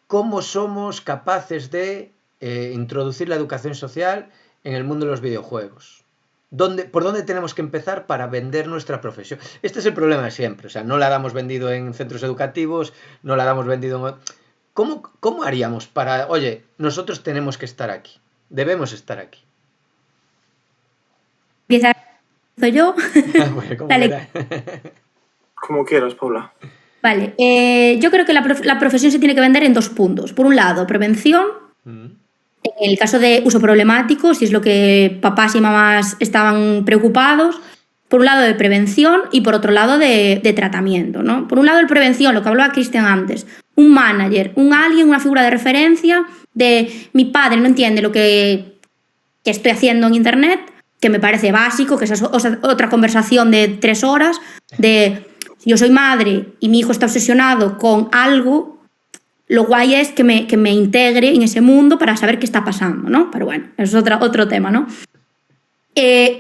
cómo somos capaces de introducir la educación social en el mundo de los videojuegos. ¿Por dónde tenemos que empezar para vender nuestra profesión? Este es el problema de siempre. O sea, no la damos vendido en centros educativos, no la damos vendido en... ¿Cómo haríamos para, oye, nosotros tenemos que estar aquí, debemos estar aquí? Empieza soy yo. Bueno, como Dale. quieras. Como quieras, Paula. Vale, yo creo que la profesión se tiene que vender en 2 puntos. Por un lado, prevención, Mm, en el caso de uso problemático, si es lo que papás y mamás estaban preocupados. Por un lado de prevención y por otro lado de tratamiento, ¿no? Por un lado de prevención, lo que hablaba Cristian antes, un manager, alguien, una figura de referencia de mi padre no entiende lo que estoy haciendo en internet, que me parece básico, que esa es otra conversación de 3 horas, de si yo soy madre y mi hijo está obsesionado con algo, lo guay es que me integre en ese mundo para saber qué está pasando, ¿no? Pero bueno, eso es otro tema, ¿no?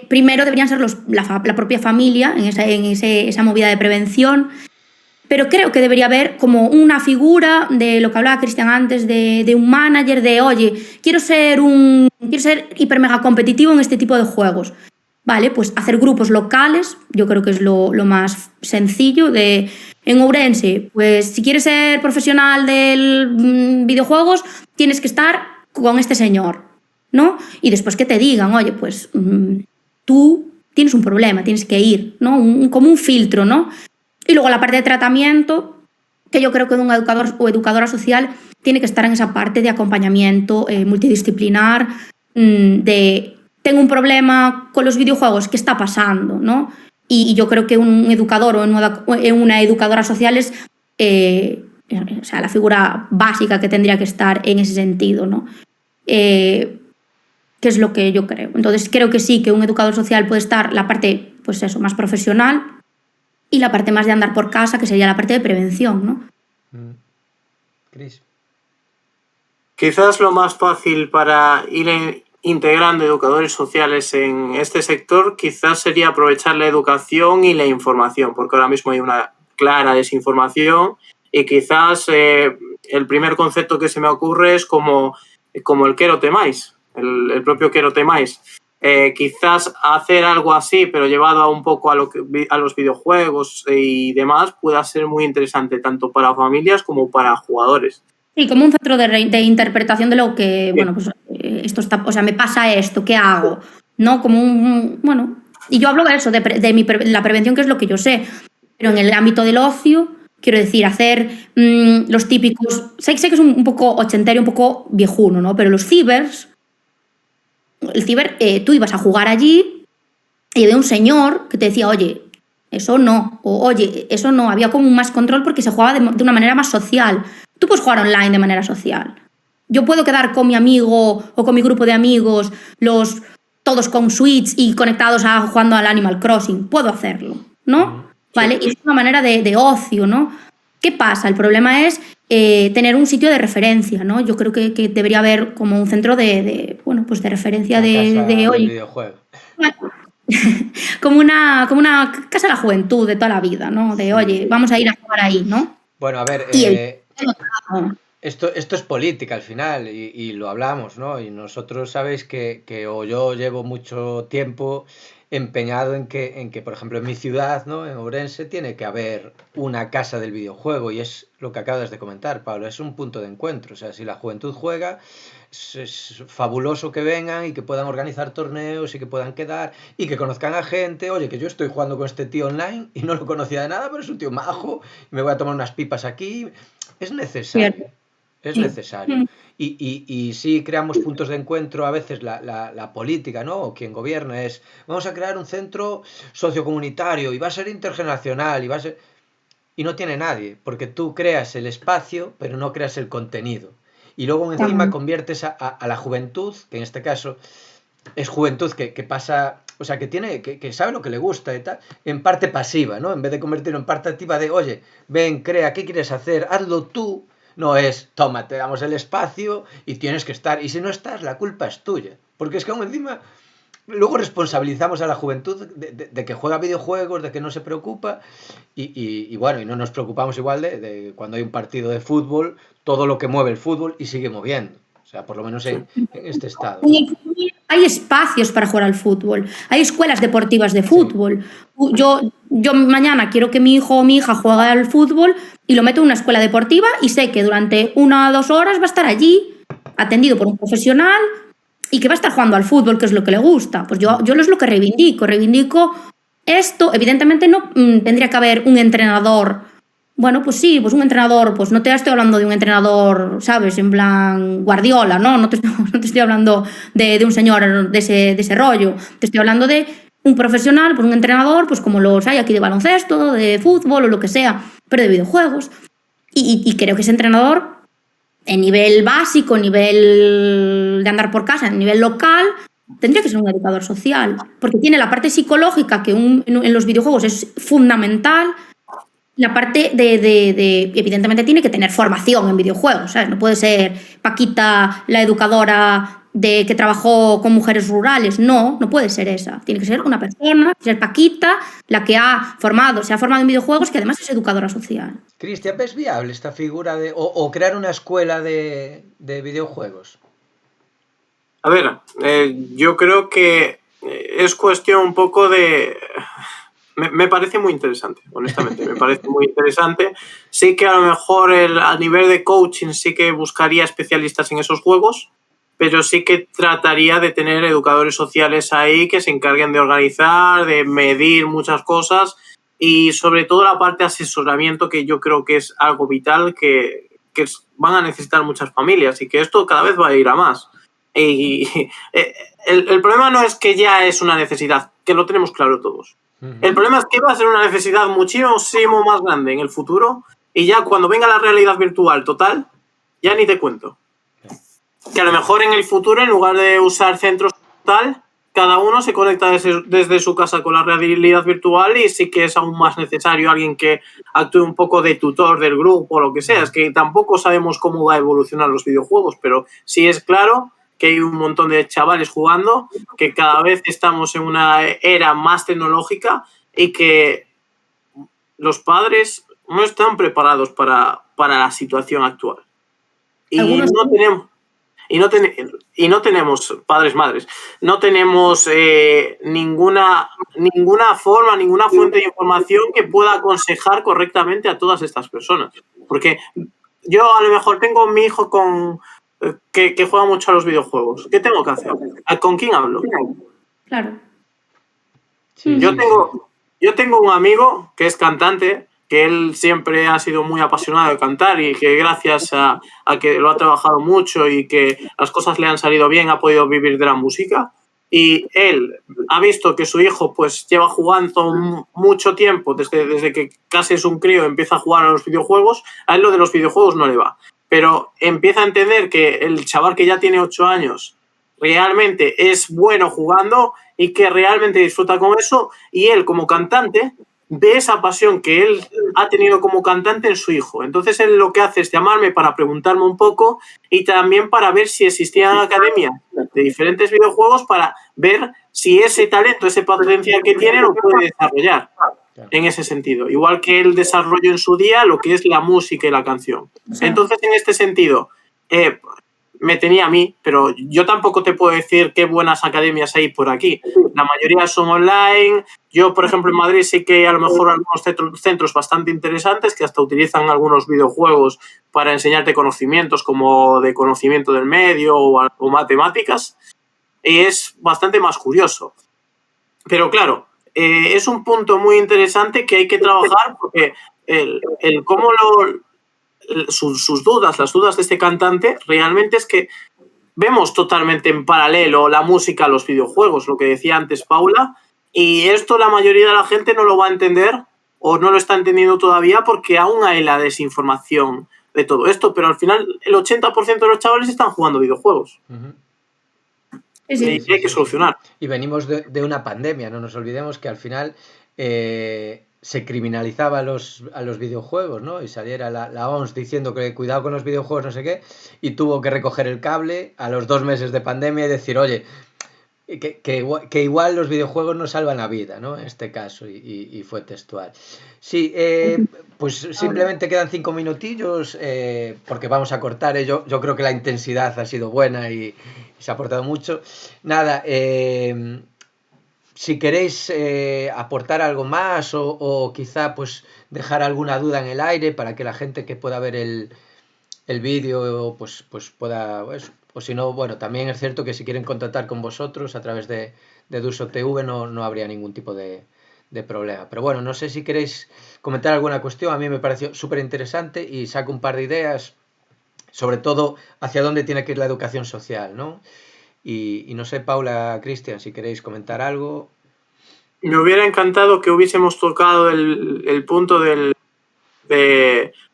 Primero deberían ser la propia familia en esa movida de prevención, pero creo que debería haber como una figura de lo que hablaba Cristian antes, de un manager, de oye, quiero ser hiper mega competitivo en este tipo de juegos. Vale, pues hacer grupos locales, yo creo que es lo más sencillo. En Ourense, pues si quieres ser profesional del videojuegos, tienes que estar con este señor, ¿no? Y después que te digan, oye, pues tú tienes un problema, tienes que ir, ¿no? Como un filtro, ¿no? Y luego la parte de tratamiento, que yo creo que un educador o educadora social tiene que estar en esa parte de acompañamiento multidisciplinar, de tengo un problema con los videojuegos, ¿qué está pasando? ¿No? Y yo creo que un educador o una educadora social es o sea, la figura básica que tendría que estar en ese sentido, ¿no? Que es lo que yo creo. Entonces creo que sí, que un educador social puede estar la parte, pues eso, más profesional y la parte más de andar por casa, que sería la parte de prevención, ¿no? Cris. Quizás lo más fácil para ir integrando educadores sociales en este sector quizás sería aprovechar la educación y la información, porque ahora mismo hay una clara desinformación y quizás el primer concepto que se me ocurre es como el Quero Temáis, el propio Quero Temáis. Quizás hacer algo así, pero llevado un poco a los videojuegos y demás, pueda ser muy interesante tanto para familias como para jugadores. Sí, como un centro de interpretación de lo que, bueno, pues esto está, o sea, me pasa esto, ¿qué hago? ¿No? Como bueno, y yo hablo de eso, de la prevención, que es lo que yo sé, pero en el ámbito del ocio, quiero decir, hacer los típicos, sé que es un poco ochentero, un poco viejuno, ¿no? Pero los cibers, el ciber, tú ibas a jugar allí y había un señor que te decía, oye, eso no, o oye, eso no, había como más control porque se jugaba de una manera más social. Tú puedes jugar online de manera social. Yo puedo quedar con mi amigo o con mi grupo de amigos, todos con Switch y conectados jugando al Animal Crossing. Puedo hacerlo, ¿no? ¿Vale? Y es una manera de ocio, ¿no? ¿Qué pasa? El problema es tener un sitio de referencia, ¿no? Yo creo que debería haber como un centro bueno, pues de referencia de oye, videojuego. como una casa de la juventud de toda la vida, ¿no? De, oye, vamos a ir a jugar ahí, ¿no? Bueno, a ver, esto es política al final y lo hablamos, ¿no? Y nosotros sabéis que o yo llevo mucho tiempo empeñado en que, por ejemplo, en mi ciudad, ¿no? En Ourense, tiene que haber una casa del videojuego y es lo que acabas de comentar, Pablo, es un punto de encuentro. O sea, si la juventud juega, es fabuloso que vengan y que puedan organizar torneos y que puedan quedar y que conozcan a gente. Oye, que yo estoy jugando con este tío online y no lo conocía de nada, pero es un tío majo, me voy a tomar unas pipas aquí. Es necesario. es Sí. necesario. Y sí creamos puntos de encuentro, a veces la política, ¿no? O quien gobierna es, vamos a crear un centro sociocomunitario y va a ser intergeneracional y va a ser... Y no tiene nadie, porque tú creas el espacio, pero no creas el contenido. Y luego encima También. conviertes a la juventud, que en este caso es juventud que pasa, o sea, que sabe lo que le gusta y tal, en parte pasiva, ¿no? En vez de convertirlo en parte activa de, oye, ven, crea, ¿qué quieres hacer? Hazlo tú. No es, toma, te damos el espacio y tienes que estar. Y si no estás, la culpa es tuya. Porque es que aún encima luego responsabilizamos a la juventud de que juega videojuegos, de que no se preocupa y bueno, y no nos preocupamos igual de cuando hay un partido de fútbol, todo lo que mueve el fútbol y sigue moviendo. O sea, por lo menos Sí. en este estado, ¿no? Hay espacios para jugar al fútbol, hay escuelas deportivas de Sí. fútbol. Yo mañana quiero que mi hijo o mi hija juegue al fútbol y lo meto en una escuela deportiva y sé que durante 1 o 2 horas va a estar allí, atendido por un profesional y que va a estar jugando al fútbol, que es lo que le gusta. Pues yo es lo que reivindico esto. Evidentemente no tendría que haber un entrenador. Bueno, pues sí, pues un entrenador, pues no te estoy hablando de un entrenador, ¿sabes? En plan Guardiola, ¿no? No te estoy hablando de un señor de ese rollo. Te estoy hablando de un profesional, pues un entrenador, pues como los hay aquí de baloncesto, de fútbol o lo que sea, pero de videojuegos. Y creo que ese entrenador, en nivel básico, nivel de andar por casa, en nivel local, tendría que ser un educador social, porque tiene la parte psicológica que en los videojuegos es fundamental. La parte evidentemente tiene que tener formación en videojuegos, ¿sabes? No puede ser Paquita la educadora que trabajó con mujeres rurales, no puede ser esa. Tiene que ser una persona, ser Paquita, la que se ha formado en videojuegos, que además es educadora social. Cristian, ¿ves viable esta figura o crear una escuela de videojuegos? A ver, yo creo que es cuestión un poco de... Me parece muy interesante, honestamente, me parece muy interesante. Sí que a lo mejor a nivel de coaching sí que buscaría especialistas en esos juegos, pero sí que trataría de tener educadores sociales ahí que se encarguen de organizar, de medir muchas cosas y sobre todo la parte de asesoramiento, que yo creo que es algo vital que van a necesitar muchas familias y que esto cada vez va a ir a más. Y el problema no es que ya es una necesidad, que lo tenemos claro todos. El problema es que va a ser una necesidad muchísimo más grande en el futuro y ya cuando venga la realidad virtual total, ya ni te cuento. Que a lo mejor en el futuro, en lugar de usar centros total, cada uno se conecta desde su casa con la realidad virtual y sí que es aún más necesario alguien que actúe un poco de tutor del grupo o lo que sea. Es que tampoco sabemos cómo va a evolucionar los videojuegos, pero sí es claro que hay un montón de chavales jugando, que cada vez estamos en una era más tecnológica y que los padres no están preparados para la situación actual. Y Algunos no tenemos... Y no tenemos padres, madres, no tenemos ninguna forma, ninguna fuente de información que pueda aconsejar correctamente a todas estas personas. Porque yo a lo mejor tengo mi hijo que juega mucho a los videojuegos. ¿Qué tengo que hacer? ¿Con quién hablo? Claro. Sí, Yo sí, sí. tengo un amigo que es cantante, que él siempre ha sido muy apasionado de cantar y que gracias a que lo ha trabajado mucho y que las cosas le han salido bien, ha podido vivir de la música. Y él ha visto que su hijo pues lleva jugando mucho tiempo, desde que casi es un crío, empieza a jugar a los videojuegos. A él lo de los videojuegos no le va. Pero empieza a entender que el chaval que ya tiene 8 años realmente es bueno jugando y que realmente disfruta con eso, y él como cantante ve esa pasión que él ha tenido como cantante en su hijo. Entonces él lo que hace es llamarme para preguntarme un poco y también para ver si existían academias de diferentes videojuegos para ver si ese talento, ese potencial que tiene lo puede desarrollar en ese sentido. Igual que él desarrolló en su día lo que es la música y la canción. Entonces, en este sentido, me tenía a mí, pero yo tampoco te puedo decir qué buenas academias hay por aquí. La mayoría son online. Yo, por ejemplo, en Madrid sí que hay a lo mejor algunos centros bastante interesantes que hasta utilizan algunos videojuegos para enseñarte conocimientos como de conocimiento del medio o matemáticas. Y es bastante más curioso. Pero claro, es un punto muy interesante que hay que trabajar porque el cómo sus dudas, las dudas de este cantante, realmente es que vemos totalmente en paralelo la música a los videojuegos, lo que decía antes Paula, y esto la mayoría de la gente no lo va a entender o no lo está entendiendo todavía porque aún hay la desinformación de todo esto, pero al final el 80% de los chavales están jugando videojuegos. Y hay que solucionar. Y venimos de una pandemia, no nos olvidemos que al final se criminalizaba a los videojuegos, ¿no? Y saliera la OMS diciendo que cuidado con los videojuegos, no sé qué, y tuvo que recoger el cable a los 2 meses de pandemia y decir, oye, que igual los videojuegos nos salvan la vida, ¿no? En este caso, y fue textual. Sí, pues simplemente quedan 5 minutillos, porque vamos a cortar. Yo creo que la intensidad ha sido buena y se ha aportado mucho. Nada, si queréis aportar algo más o quizá pues dejar alguna duda en el aire para que la gente que pueda ver el vídeo pues pueda, pues, o si no, bueno, también es cierto que si quieren contactar con vosotros a través de Duso TV no habría ningún tipo de problema. Pero bueno, no sé si queréis comentar alguna cuestión, a mí me pareció súper interesante y saco un par de ideas, sobre todo hacia dónde tiene que ir la educación social, ¿no? Y no sé, Paula, Cristian, si queréis comentar algo. Me hubiera encantado que hubiésemos tocado el punto de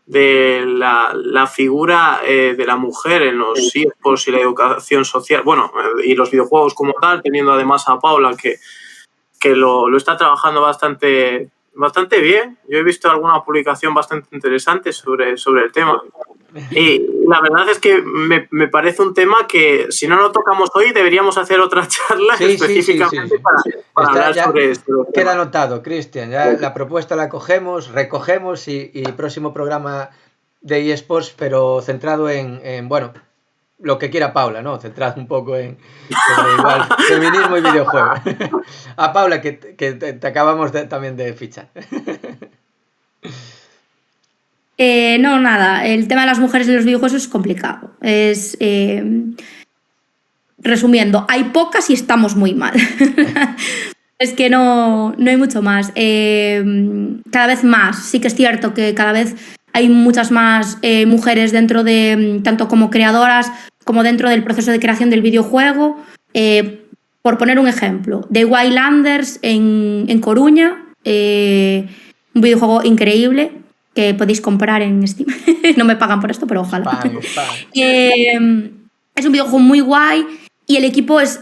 la figura de la mujer en los eSports y la educación social, bueno, y los videojuegos como tal, teniendo además a Paula que lo está trabajando bastante bien. Yo he visto alguna publicación bastante interesante sobre el tema. Y la verdad es que me parece un tema que si no lo tocamos hoy deberíamos hacer otra charla específicamente para hablar sobre esto. Queda anotado, Cristian, ya la propuesta la recogemos y próximo programa de eSports, pero centrado en bueno, lo que quiera Paula, ¿no? Centrado un poco en igual, feminismo y videojuegos. A Paula, que te acabamos también de fichar. No, nada, el tema de las mujeres en los videojuegos es complicado. Resumiendo, hay pocas y estamos muy mal. Es que no hay mucho más. Cada vez más, sí que es cierto que cada vez hay muchas más mujeres dentro de, tanto como creadoras, como dentro del proceso de creación del videojuego. Por poner un ejemplo, The Wildlanders en Coruña, un videojuego increíble que podéis comprar en Steam. No me pagan por esto, pero ojalá. Es un videojuego muy guay y el equipo es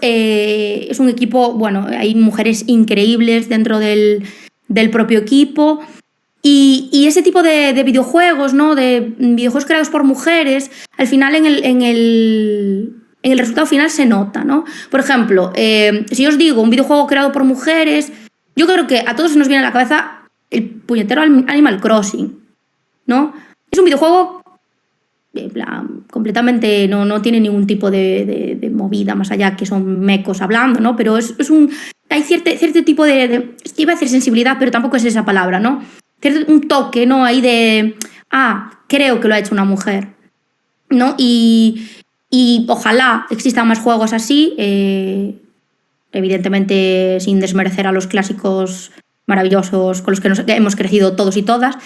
un equipo, bueno, hay mujeres increíbles dentro del propio equipo. Y ese tipo de videojuegos, ¿no? De videojuegos creados por mujeres, al final en el resultado final se nota, ¿no? Por ejemplo, si os digo un videojuego creado por mujeres, yo creo que a todos se nos viene a la cabeza el puñetero Animal Crossing, ¿no? Es un videojuego completamente no tiene ningún tipo de movida más allá que son mecos hablando, ¿no? Pero hay cierto tipo de iba a decir sensibilidad, pero tampoco es esa palabra, ¿no? Un toque, ¿no? Ahí de creo que lo ha hecho una mujer, ¿no? Y ojalá existan más juegos así, evidentemente sin desmerecer a los clásicos maravillosos con los que hemos crecido todos y todas,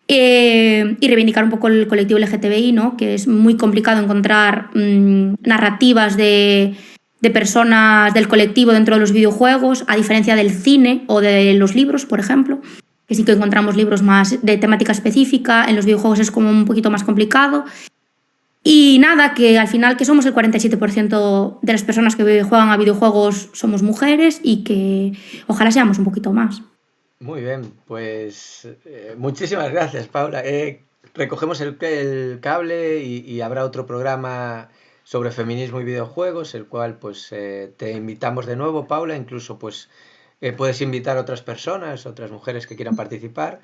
y reivindicar un poco el colectivo LGTBI, ¿no? Que es muy complicado encontrar narrativas de personas del colectivo dentro de los videojuegos, a diferencia del cine o de los libros, por ejemplo, que sí que encontramos libros más de temática específica. En los videojuegos es como un poquito más complicado. Y nada, que al final que somos el 47% de las personas que juegan a videojuegos somos mujeres y que ojalá seamos un poquito más. Muy bien, pues muchísimas gracias, Paula. Recogemos el cable y habrá otro programa sobre feminismo y videojuegos, el cual pues te invitamos de nuevo, Paula. Incluso pues puedes invitar a otras personas, otras mujeres que quieran participar.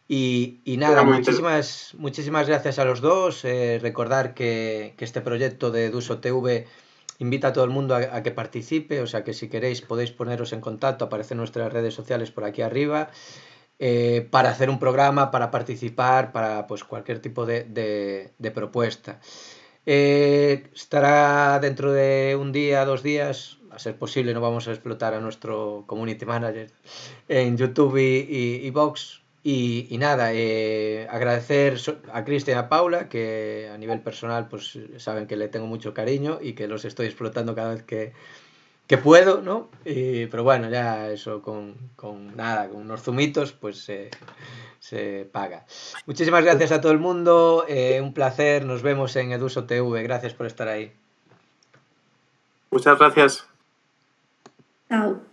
Y nada, muchísimas gracias a los dos. Recordar que este proyecto de Duso TV invita a todo el mundo a que participe, o sea que si queréis podéis poneros en contacto, aparecen nuestras redes sociales por aquí arriba, para hacer un programa, para participar, para pues cualquier tipo de propuesta. Estará dentro de un día, 2 días, a ser posible, no vamos a explotar a nuestro community manager en YouTube y Vox, Y nada, agradecer a Cristian y a Paula, que a nivel personal pues saben que le tengo mucho cariño y que los estoy explotando cada vez que puedo, ¿no? Pero bueno, ya eso con unos zumitos pues se paga. Muchísimas gracias a todo el mundo, un placer, nos vemos en Eduso TV, gracias por estar ahí. Muchas gracias. Chao.